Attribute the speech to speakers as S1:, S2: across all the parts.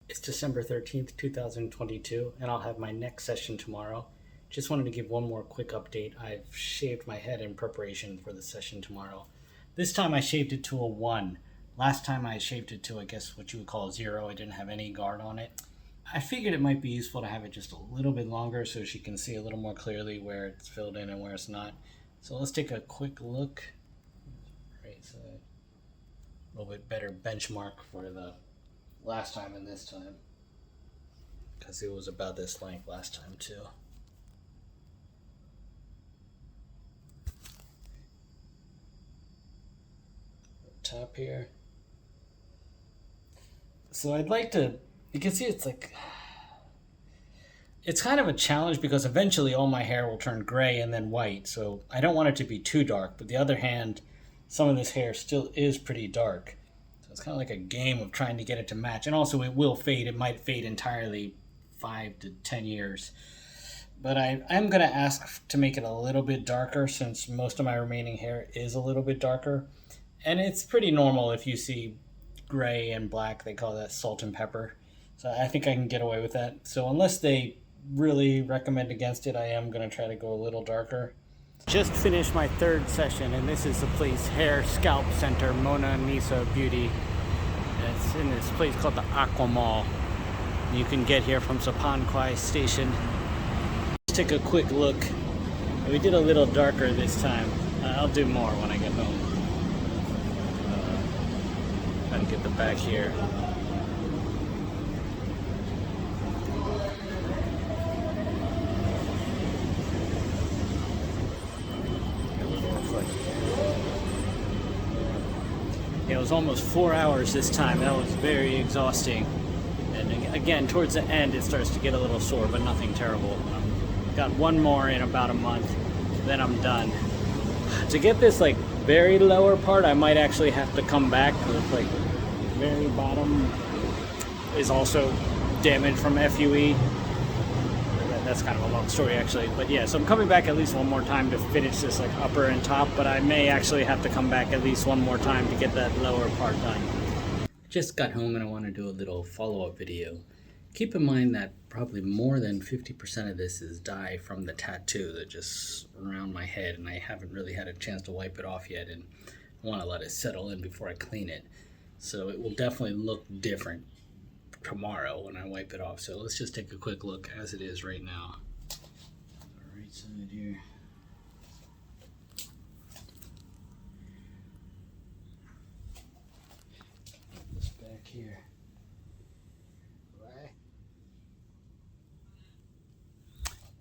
S1: It's December 13th, 2022, and I'll have my next session tomorrow. Just wanted to give one more quick update. I've shaved my head in preparation for the session tomorrow. This time I shaved it to a 1. Last time I shaved it to, I guess, what you would call a 0. I didn't have any guard on it. I figured it might be useful to have it just a little bit longer so she can see a little more clearly where it's filled in and where it's not. So let's take a quick look. Right side. A little bit better benchmark for the last time and this time, because it was about this length last time too. Top here. So I'd like to, you can see it's kind of a challenge because eventually all my hair will turn gray and then white, so I don't want it to be too dark, but the other hand, some of this hair still is pretty dark. So it's kind of like a game of trying to get it to match. And also it will fade. It might fade entirely 5 to 10 years. But I'm going to ask to make it a little bit darker since most of my remaining hair is a little bit darker. And it's pretty normal if you see gray and black. They call that salt and pepper. So I think I can get away with that. So unless they really recommend against it, I am going to try to go a little darker. Just finished my 3rd session, and this is the place, Hair Scalp Center, Mona Lisa Beauty. It's in this place called the Aqua Mall. You can get here from Sapan Kwai Station. Let's take a quick look. We did a little darker this time. I'll do more when I get home. Trying to get the back here. It was almost 4 hours this time. That was very exhausting. And again, towards the end, it starts to get a little sore, but nothing terrible. Got one more in about a month, then I'm done. To get this very lower part, I might actually have to come back because very bottom is also damaged from FUE. That's kind of a long story actually, but yeah, so I'm coming back at least one more time to finish this upper and top, but I may actually have to come back at least one more time to get that lower part done. Just got home and I want to do a little follow-up video. Keep in mind that probably more than 50% of this is dye from the tattoo that just around my head, and I haven't really had a chance to wipe it off yet, and I want to let it settle in before I clean it. So it will definitely look different tomorrow when I wipe it off. So let's just take a quick look as it is right now. The right side here. This back here. Right.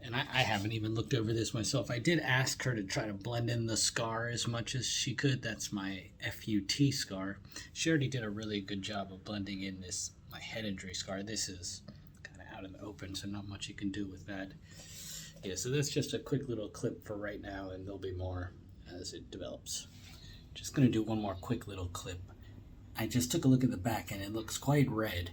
S1: And I haven't even looked over this myself. I did ask her to try to blend in the scar as much as she could. That's my FUT scar. She already did a really good job of blending in my head injury scar. This is kind of out in the open, so not much you can do with that. Yeah, so that's just a quick little clip for right now, and there'll be more as it develops. Just gonna do one more quick little clip. I just took a look at the back and it looks quite red,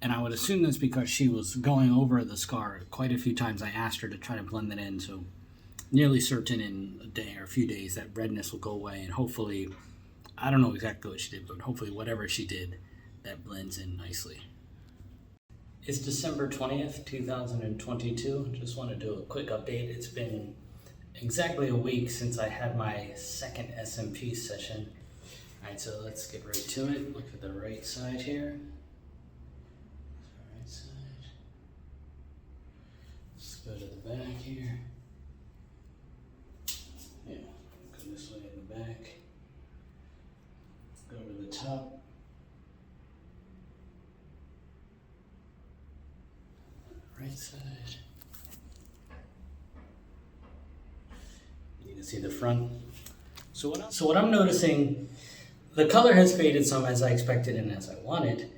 S1: and I would assume that's because she was going over the scar quite a few times. I asked her to try to blend it in, so nearly certain in a day or a few days that redness will go away, and hopefully, I don't know exactly what she did, but hopefully whatever she did, that blends in nicely. It's December 20th, 2022. Just want to do a quick update. It's been exactly a week since I had my 2nd SMP session. Alright, so let's get right to it. Look at the right side here. Right side. Let's go to the back here. Yeah, go this way in the back. Go to the top. Right side. You can see the front. So what I'm noticing, the color has faded some as I expected and as I wanted.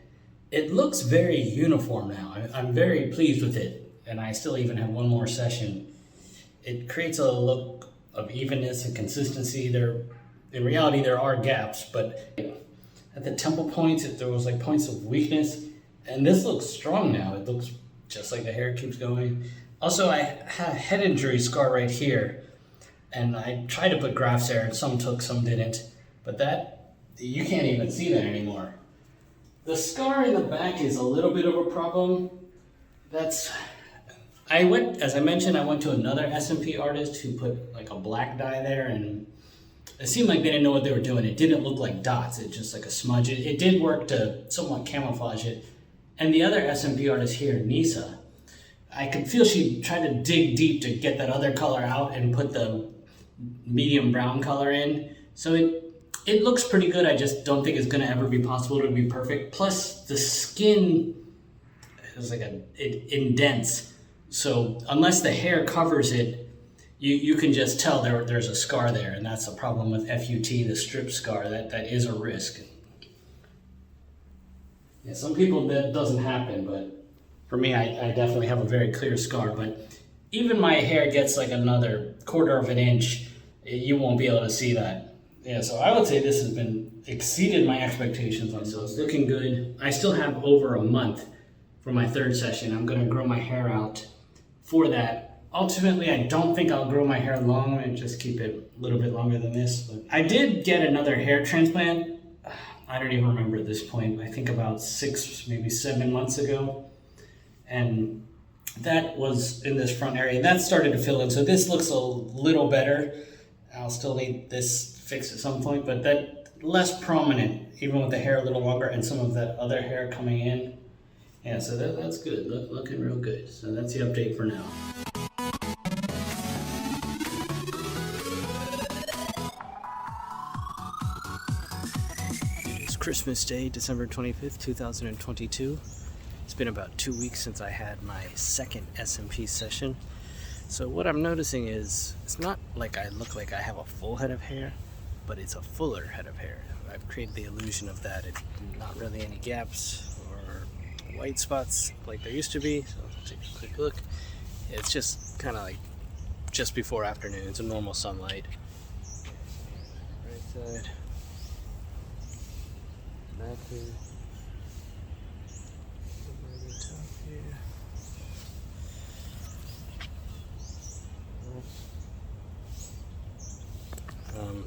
S1: It looks very uniform now. I'm very pleased with it, and I still even have one more session. It creates a look of evenness and consistency. In reality, there are gaps, but at the temple points, there was points of weakness, and this looks strong now. It looks just like the hair keeps going. Also, I had a head injury scar right here, and I tried to put grafts there, and some took, some didn't. But you can't even see that anymore. The scar in the back is a little bit of a problem. As I mentioned, I went to another SMP artist who put like a black dye there, and it seemed like they didn't know what they were doing. It didn't look like dots, it just like a smudge. It did work to somewhat camouflage it. And the other SMP artist here, Nisa, I could feel she tried to dig deep to get that other color out and put the medium brown color in. So it looks pretty good. I just don't think it's gonna ever be possible to be perfect. Plus the skin is like it indents. So unless the hair covers it, you can just tell there's a scar there, and that's a problem with FUT, the strip scar. That is a risk. Yeah, some people that doesn't happen, but for me, I definitely have a very clear scar. But even my hair gets like another 1/4 of an inch, you won't be able to see that. Yeah, so I would say this has exceeded my expectations on, so it's looking good. I still have over a month for my 3rd session. I'm gonna grow my hair out for that. Ultimately, I don't think I'll grow my hair long and just keep it a little bit longer than this. But I did get another hair transplant. I don't even remember at this point. I think about 6, maybe 7 months ago. And that was in this front area. That started to fill in. So this looks a little better. I'll still need this fixed at some point, but that less prominent, even with the hair a little longer and some of that other hair coming in. Yeah, so that's good. Looking real good. So that's the update for now. It's Christmas Day, December 25th, 2022. It's been about 2 weeks since I had my 2nd SMP session. So what I'm noticing is, it's not like I look like I have a full head of hair, but it's a fuller head of hair. I've created the illusion of that. It's not really any gaps or white spots like there used to be. So let's take a quick look. It's just kind of like just before afternoon. It's a normal sunlight. Right side. Back here.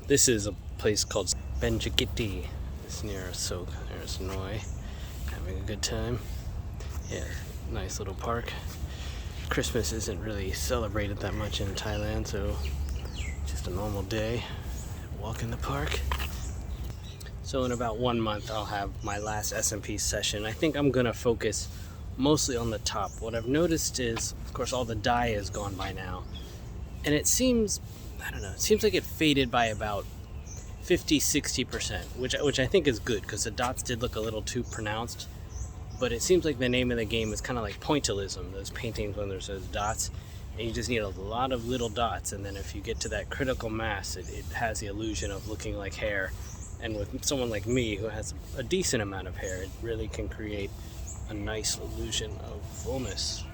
S1: This is a place called Bangkok. It's near Sok. There's Noi. Having a good time. Yeah, nice little park. Christmas isn't really celebrated that much in Thailand, so just a normal day. Walk in the park. So in about 1 month, I'll have my last SMP session. I think I'm gonna focus mostly on the top. What I've noticed is, of course, all the dye is gone by now. And it seems, I don't know, it seems like it faded by about 50-60%, which I think is good, because the dots did look a little too pronounced. But it seems like the name of the game is kind of like pointillism, those paintings when there's those dots, and you just need a lot of little dots, and then if you get to that critical mass, it has the illusion of looking like hair. And with someone like me who has a decent amount of hair, it really can create a nice illusion of fullness.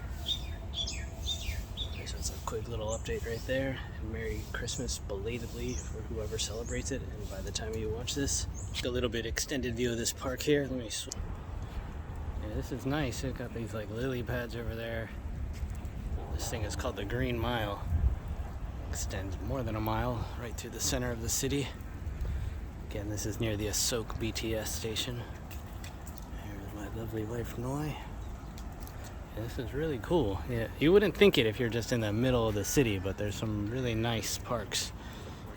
S1: Okay, so it's a quick little update right there. Merry Christmas belatedly for whoever celebrates it, and by the time you watch this, a little bit extended view of this park here. Let me yeah, this is nice. It's got these like lily pads over there. This thing is called the Green Mile. Extends more than a mile right through the center of the city. Again, this is near the Sok BTS station. Here's my lovely wife, Noi. Yeah, this is really cool. Yeah, you wouldn't think it if you're just in the middle of the city, but there's some really nice parks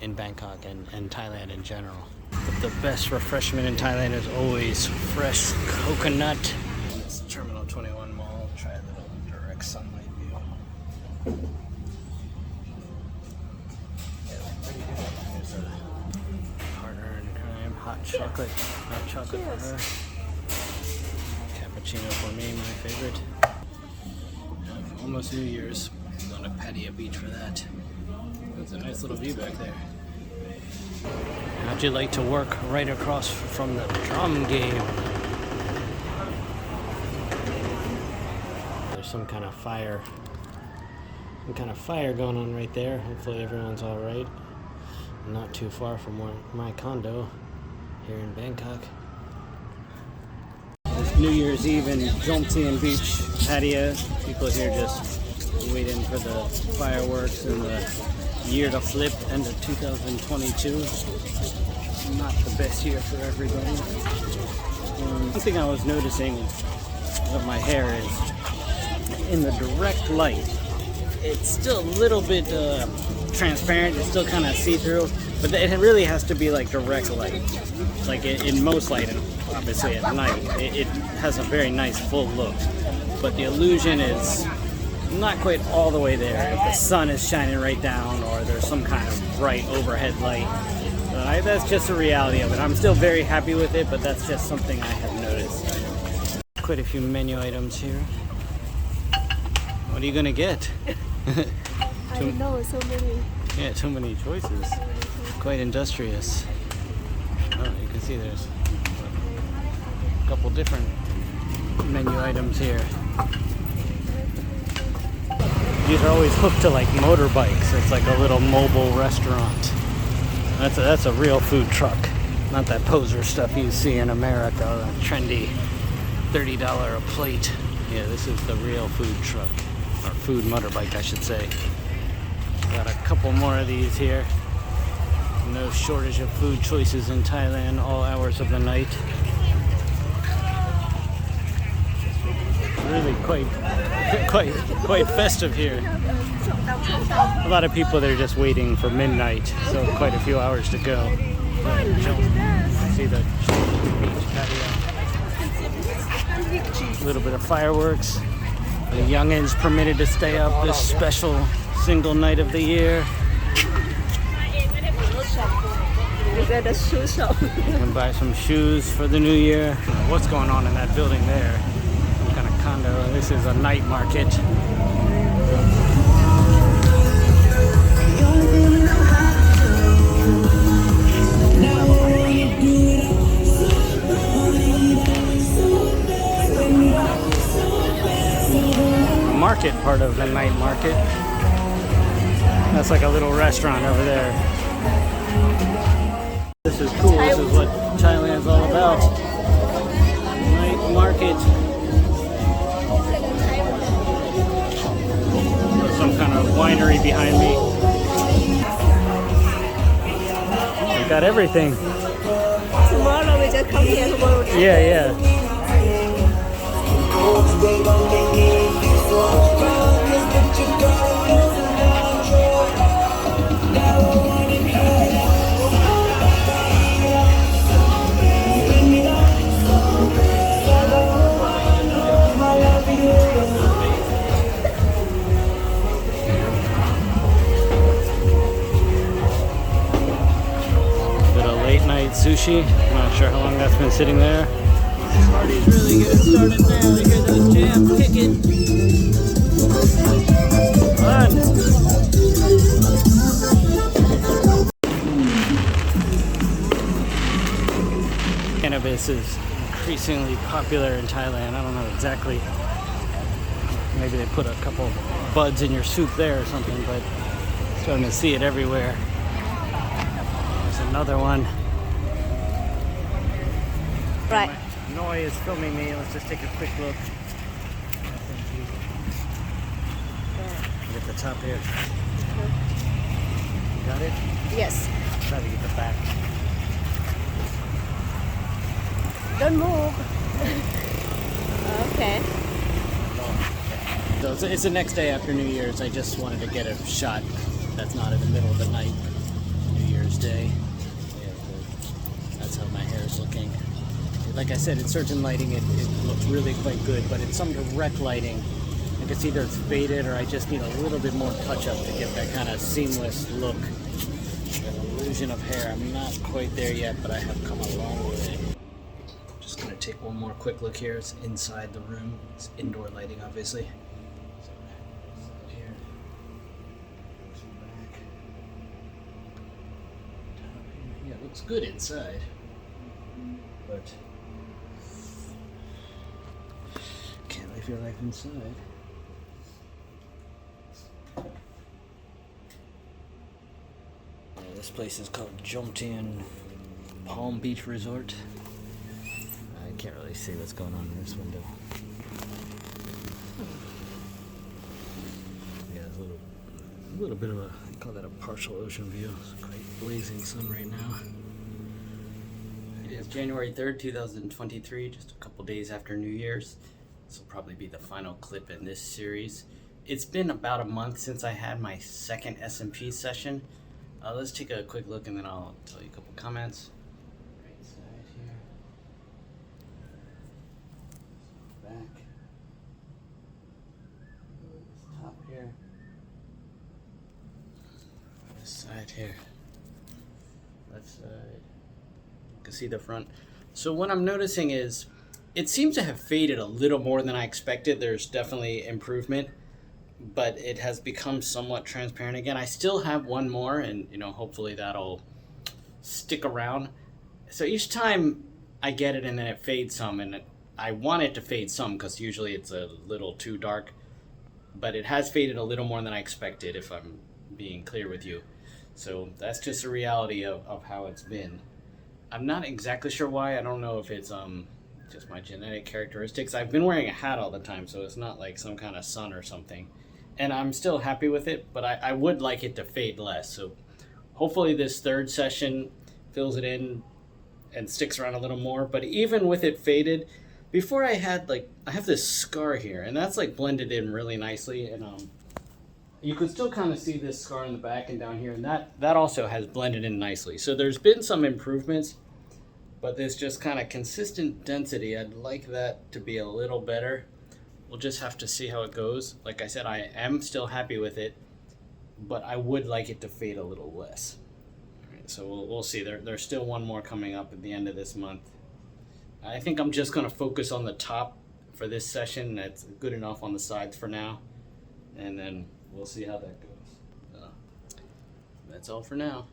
S1: in Bangkok and Thailand in general. But the best refreshment in Thailand is always fresh coconut. This Terminal 21 Mall. Try a little direct sunlight view. Yeah, pretty good. There's a partner in crime. Hot chocolate for her. Cappuccino for me, my favorite. Almost New Year's. I'm going to Pattaya Beach for that. That's a nice little view back there. How'd you like to work right across from the drum game? There's some kind of fire going on right there. Hopefully everyone's all right. Not too far from my condo here in Bangkok. It's New Year's Eve in Jomtien Beach, Pattaya. People here just waiting for the fireworks and the year to flip, end of 2022. Not the best year for everybody. One thing I was noticing with my hair is in the direct light, it's still a little bit transparent. It's still kind of see-through, but it really has to be like direct light. Like in most light, and obviously at night, it has a very nice full look. But the illusion is not quite all the way there. If the sun is shining right down, or there's some kind of bright overhead light. That's just a reality of it. I'm still very happy with it, but that's just something I have noticed. Quite a few menu items here. What are you gonna get?
S2: I don't know, so many.
S1: Yeah, too many choices. Quite industrious. Oh, you can see there's a couple different menu items here. These are always hooked to like motorbikes. It's like a little mobile restaurant. That's a real food truck, not that poser stuff you see in America, the trendy $30 a plate. Yeah, this is the real food truck, or food motorbike, I should say. Got a couple more of these here. No shortage of food choices in Thailand, all hours of the night. Really quite festive here. A lot of people, they're just waiting for midnight, so quite a few hours to go. See the beach patio. A little bit of fireworks. The youngins permitted to stay up this special single night of the year.
S2: Look at the shoe shop.
S1: You can buy some shoes for the new year. What's going on in that building there? Some kind of condo. This is a night market. Market part of the night market. That's like a little restaurant over there. This is cool. This is what Thailand's all about. Night market. There's some kind of winery behind me. We got everything.
S2: Tomorrow we just come here tomorrow.
S1: Yeah. Bit of late night sushi. I'm not sure how long that's been sitting there. Party's really getting started now. You hear those jams kicking. Fun. Cannabis is increasingly popular in Thailand. I don't know exactly. Maybe they put a couple buds in your soup there or something, but starting to see it everywhere. There's another one.
S2: Right.
S1: Noi is filming me. Let's just take a quick look. Get the top here. You got it?
S2: Yes.
S1: Try to get the back.
S2: Don't move. Okay.
S1: So it's the next day after New Year's. I just wanted to get a shot that's not in the middle of the night. New Year's Day. Yeah, that's how my hair is looking. Like I said, in certain lighting it looks really quite good, but in some direct lighting, I guess either it's faded or I just need a little bit more touch-up to get that kind of seamless look. An illusion of hair. I'm not quite there yet, but I have come a long way. Just going to take one more quick look here. It's inside the room. It's indoor lighting, obviously. So, here. Back. Yeah, it looks good inside. But can't live your life inside. This place is called Jomtien Palm Beach Resort. I can't really see what's going on in this window. Yeah, there's a little bit of a, I call that a partial ocean view. It's quite blazing sun right now. Yeah, is January 3rd, 2023, just a couple days after New Year's. This will probably be the final clip in this series. It's been about a month since I had my second SMP session. Let's take a quick look and then I'll tell you a couple comments. Right side here. Back. This top here. This side here. Left side. You can see the front. So what I'm noticing is it seems to have faded a little more than I expected. There's definitely improvement, but it has become somewhat transparent again. I still have one more, and hopefully that'll stick around. So each time I get it and then it fades some, and I want it to fade some because usually it's a little too dark, but it has faded a little more than I expected, if I'm being clear with you. So that's just a reality of how it's been. I'm not exactly sure why. I don't know if it's just my genetic characteristics. I've been wearing a hat all the time, so it's not like some kind of sun or something. And I'm still happy with it, but I would like it to fade less. So hopefully this third session fills it in and sticks around a little more. But even with it faded, before I have this scar here, and that's blended in really nicely. And you can still kind of see this scar in the back and down here, and that also has blended in nicely. So there's been some improvements, but there's just kind of consistent density. I'd like that to be a little better. We'll just have to see how it goes. Like I said, I am still happy with it, but I would like it to fade a little less. All right, so we'll see. There's still one more coming up at the end of this month. I think I'm just going to focus on the top for this session. That's good enough on the sides for now, and then we'll see how that goes. That's all for now.